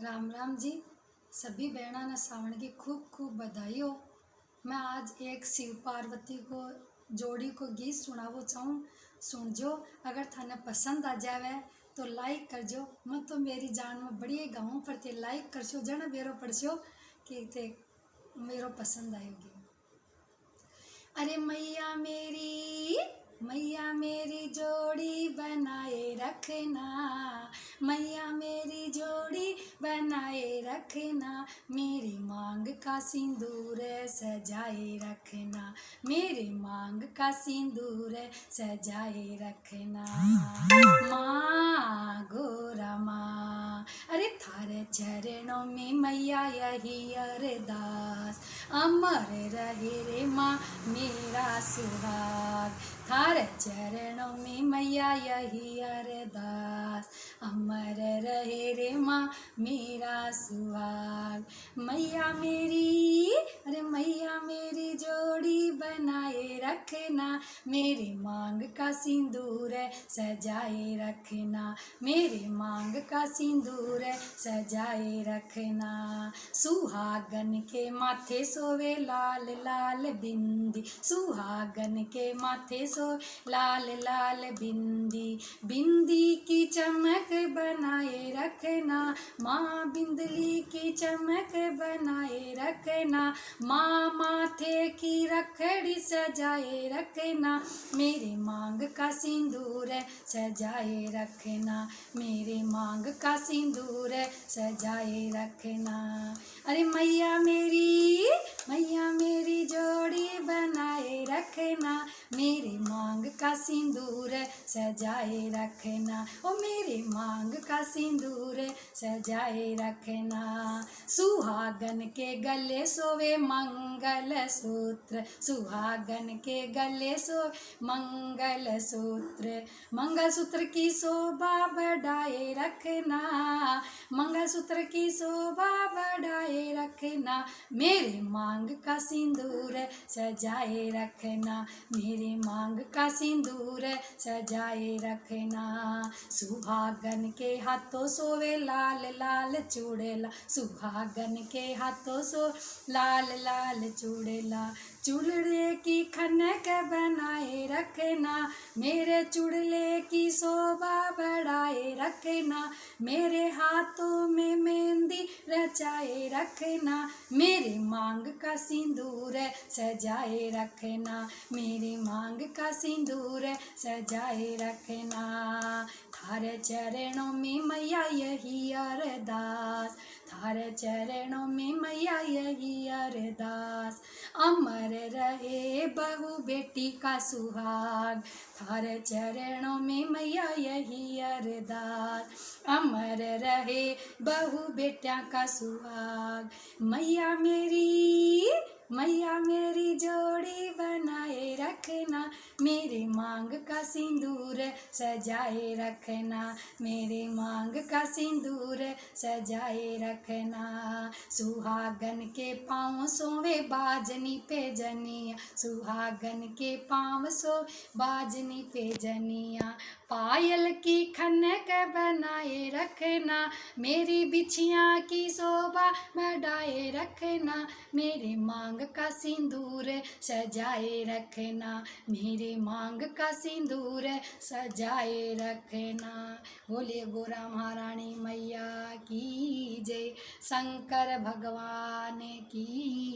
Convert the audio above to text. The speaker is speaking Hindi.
राम राम जी। सभी बहना ने सावन की खूब खूब बधाई हो। मैं आज एक शिव पार्वती को जोड़ी को गीत सुनावो चाहूँ। सुन जो, अगर थाने पसंद आ जावे तो लाइक कर जो। मैं तो मेरी जान में बड़ी गाँव पर ते लाइक कर छो, जन मेरो पढ़ो कि ते मेरो पसंद आएगी। अरे मैया मेरी जोड़ी बनाए रखना, मैया मेरी जोड़ी बनाए रखना, मेरी मांग का सिंदूर सजाए रखना, मेरी मांग का सिंदूर सजाए रखना। माँ गोरा माँ, अरे थारे चरणों में मैया यही अरदास, अमर रहे रे माँ मेरा सुहाग। थारे चरणों में मैया यही अरदास, अमर रहे रे माँ मेरा सुहाग। मैया मेरी, अरे मैया मेरी जोड़ी बनाए रखना, मेरी मांग का सिंदूर सजाए रखना, मेरी मांग का सिंदूर सजाए रखना। सुहागन के माथे सोवे लाल लाल बिंदी, सुहागन के माथे सो लाल लाल बिंदी, बिंदी की चमक बनाए रखना, माँ बिंदली की चमक बनाए रखना, माँ माथे की रखड़ी सजाए रखना, मेरी मांग का सिंदूर सजाए रखना, मेरे मांग का सिंदूर सजाए रखना। अरे मैया मेरी जोड़ी बनाए रखना, मेरी मांग का सिंदूर सजाए रखना, ओ मेरी मांग का सिंदूर सजाए रखना। सुहागन के गले सोवे मंगल सूत्र, सुहागन के गले सो मंगल सूत्र, मंगल सूत्र की शोभा बढ़ाए रखना, मंगल सूत्र की शोभा बढ़ाए रखना, मेरी मांग का सिंदूर सजाए रखना, मेरी मांग का सिंदूर सजाए रखना। सुहागन के हाथों सोवे लाल लाल चूड़ेला, सुहागन के हाथों सो लाल लाल चूड़ेला, चूड़े की खनक बनाए रखना, मेरे चूड़ले की शोभा बढ़ाए रखना, मेरे हाथों में मेहंदी रचाए रखना, मेरी मांग का सिंदूर सजाए रखना, मेरी मांग का सिंदूर सजाए रखना। थारे चरणों में मैया यही अरदास, थारे चरणों में मैया यही अरदास, अमर रहे बहू बेटी का सुहाग, थारे चरणों में मैया यही अरदास, अमर रहे बहू बेटा का सुहाग। मैया मेरी जोड़ी बनाए रखना, मेरी मांग का सिंदूर सजाए रखना, मेरी मांग का सिंदूर सजाए रखना। सुहागन के पाँव सोवे बाजनी पे जनिया, सुहागन के पाँव सो बाजनी पे जनिया, पायल की खनक बनाए रखना, मेरी बिछिया की शोभा बढ़ाए रखना, मेरी मांग का सिंदूर सजाए रखना, मेरी मांग का सिंदूर सजाए रखना। बोलिए गोरा महारानी मैया की जय, शंकर भगवान की